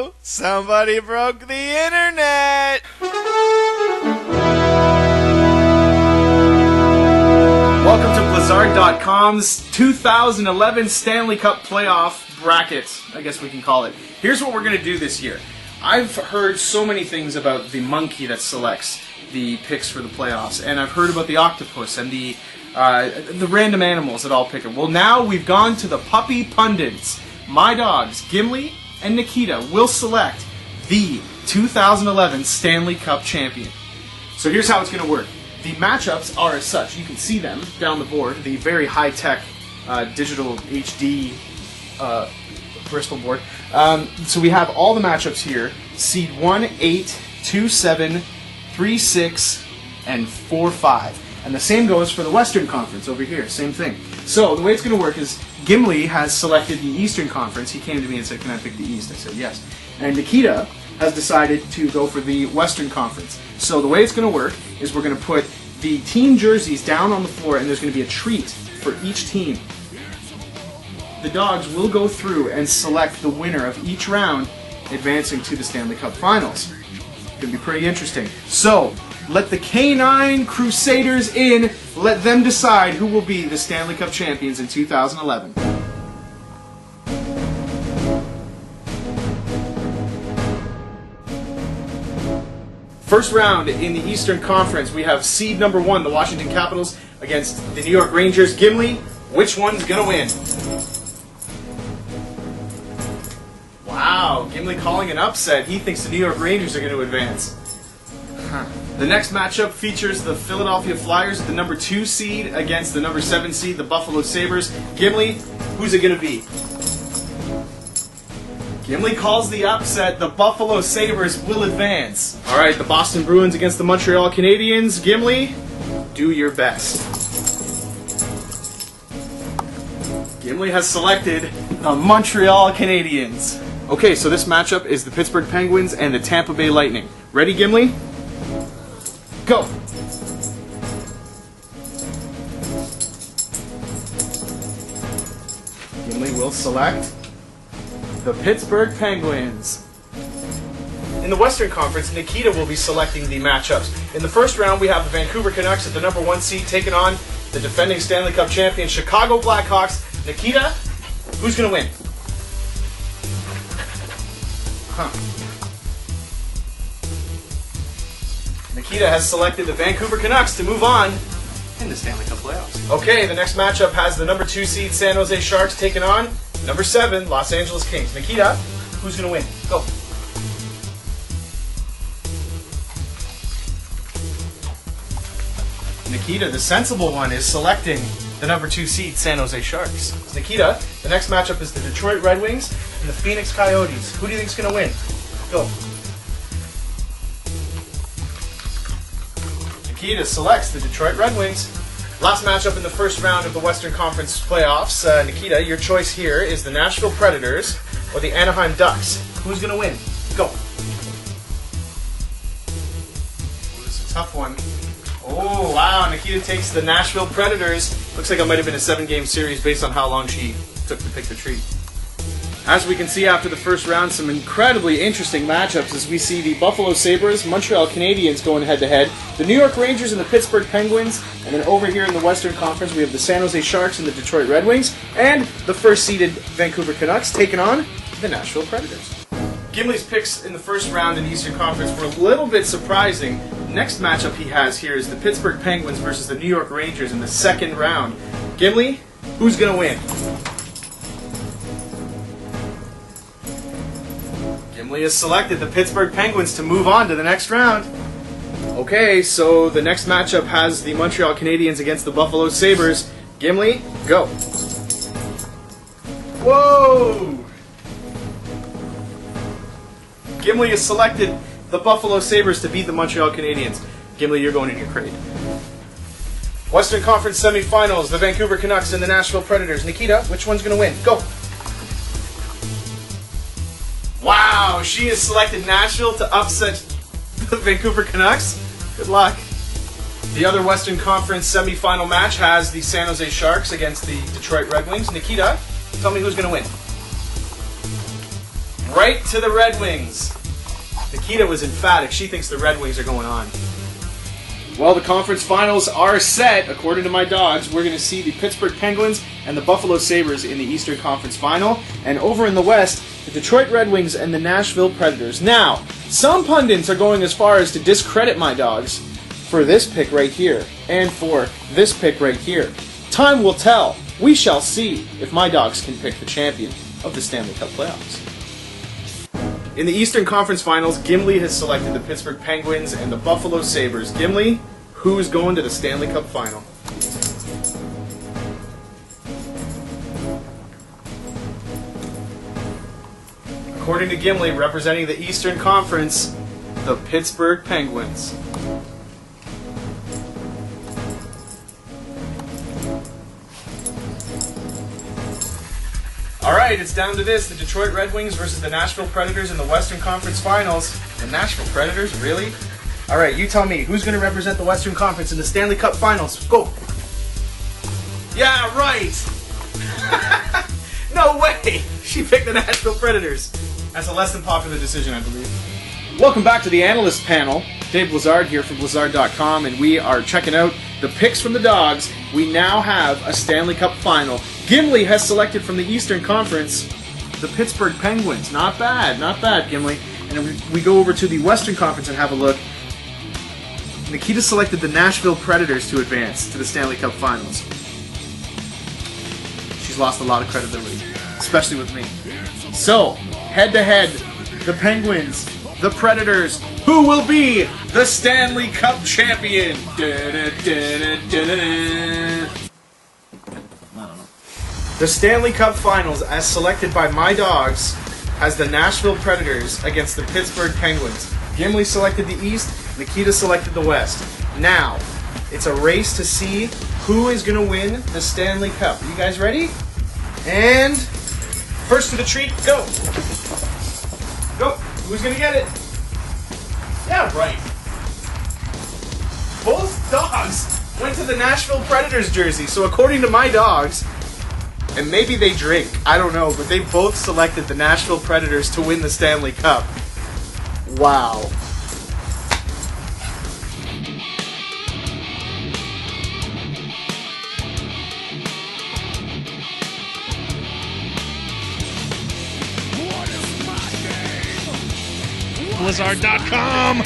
Uh-oh, somebody broke the internet! Welcome to Blezard.com's 2011 Stanley Cup Playoff bracket, I guess we can call it. Here's what we're going to do this year. I've heard so many things about the monkey that selects the picks for the playoffs, and I've heard about the octopus and the random animals that all pick them. Well, now we've gone to the puppy pundits. My dogs, Gimli and Nikita, will select the 2011 Stanley Cup champion. So here's how it's going to work. The matchups are as such. You can see them down the board, the very high-tech digital HD Bristol board. So we have all the matchups here. Seed 1, 8, 2, 7, 3, 6, and 4, 5. And the same goes for the Western Conference over here. Same thing. So the way it's going to work is Gimli has selected the Eastern Conference. He came to me and said, "Can I pick the East?" I said, "Yes." And Nikita has decided to go for the Western Conference. So the way it's going to work is we're going to put the team jerseys down on the floor, and there's going to be a treat for each team. The dogs will go through and select the winner of each round, advancing to the Stanley Cup Finals. It's going to be pretty interesting. So, let the Canine Crusaders in. Let them decide who will be the Stanley Cup champions in 2011. First round in the Eastern Conference, we have seed number 1, the Washington Capitals, against the New York Rangers. Gimli, which one's going to win? Wow, Gimli calling an upset. He thinks the New York Rangers are going to advance. The next matchup features the Philadelphia Flyers, the number 2 seed, against the number 7 seed, the Buffalo Sabres. Gimli, who's it going to be? Gimli calls the upset. The Buffalo Sabres will advance. All right, the Boston Bruins against the Montreal Canadiens. Gimli, do your best. Gimli has selected the Montreal Canadiens. Okay, so this matchup is the Pittsburgh Penguins and the Tampa Bay Lightning. Ready, Gimli? Go! Gimli will select the Pittsburgh Penguins. In the Western Conference, Nikita will be selecting the matchups. In the first round, we have the Vancouver Canucks at the number 1 seed taking on the defending Stanley Cup champion Chicago Blackhawks. Nikita, who's going to win? Nikita has selected the Vancouver Canucks to move on in the Stanley Cup Playoffs. Okay, the next matchup has the number 2 seed San Jose Sharks taking on number 7 Los Angeles Kings. Nikita, who's going to win? Go. Nikita, the sensible one, is selecting the number 2 seed San Jose Sharks. Nikita, the next matchup is the Detroit Red Wings and the Phoenix Coyotes. Who do you think is going to win? Go. Nikita selects the Detroit Red Wings. Last matchup in the first round of the Western Conference Playoffs. Nikita, your choice here is the Nashville Predators or the Anaheim Ducks. Who's going to win? Go. This is a tough one. Oh, wow. Nikita takes the Nashville Predators. Looks like it might have been a 7-game series based on how long she took to pick the treat. As we can see after the first round, some incredibly interesting matchups as we see the Buffalo Sabres, Montreal Canadiens going head-to-head, the New York Rangers and the Pittsburgh Penguins, and then over here in the Western Conference we have the San Jose Sharks and the Detroit Red Wings, and the first-seeded Vancouver Canucks taking on the Nashville Predators. Gimli's picks in the first round in the Eastern Conference were a little bit surprising. Next matchup he has here is the Pittsburgh Penguins versus the New York Rangers in the second round. Gimli, who's going to win? Gimli has selected the Pittsburgh Penguins to move on to the next round. Okay, so the next matchup has the Montreal Canadiens against the Buffalo Sabres. Gimli, go. Whoa! Gimli has selected the Buffalo Sabres to beat the Montreal Canadiens. Gimli, you're going in your crate. Western Conference semifinals, the Vancouver Canucks and the Nashville Predators. Nikita, which one's going to win? Go. Wow, she has selected Nashville to upset the Vancouver Canucks. Good luck. The other Western Conference semifinal match has the San Jose Sharks against the Detroit Red Wings. Nikita, tell me who's going to win. right to the Red Wings. Nikita was emphatic. She thinks the Red Wings are going on. Well, the conference finals are set. According to my dogs, we're going to see the Pittsburgh Penguins and the Buffalo Sabres in the Eastern Conference Final. And over in the West, the Detroit Red Wings and the Nashville Predators. Now, some pundits are going as far as to discredit my dogs for this pick right here and for this pick right here. Time will tell. We shall see if my dogs can pick the champion of the Stanley Cup Playoffs. In the Eastern Conference Finals, Gimli has selected the Pittsburgh Penguins and the Buffalo Sabres. Gimli, who is going to the Stanley Cup Final? According to Gimli, representing the Eastern Conference, the Pittsburgh Penguins. Alright, it's down to this. The Detroit Red Wings versus the Nashville Predators in the Western Conference Finals. The Nashville Predators? Really? Alright, you tell me. Who's going to represent the Western Conference in the Stanley Cup Finals? Go! Yeah, right! No way! She picked the Nashville Predators. That's a less than popular decision, I believe. Welcome back to the analyst panel. Dave Blezard here from Blezard.com, and we are checking out the picks from the dogs. We now have a Stanley Cup Final. Gimli has selected from the Eastern Conference the Pittsburgh Penguins. Not bad, Gimli. And we go over to the Western Conference and have a look. Nikita selected the Nashville Predators to advance to the Stanley Cup Finals. She's lost a lot of credibility, especially with me. So, head-to-head, the Penguins, the Predators. Who will be the Stanley Cup champion? The Stanley Cup Finals, as selected by my dogs, has the Nashville Predators against the Pittsburgh Penguins. Gimli selected the East, Nikita selected the West. Now, it's a race to see who is going to win the Stanley Cup. Are you guys ready? And first to the treat, go! Go! Who's going to get it? Yeah, right. Both dogs went to the Nashville Predators jersey, so according to my dogs, and maybe they drink, I don't know, but they both selected the Nashville Predators to win the Stanley Cup. Wow. Blezard.com.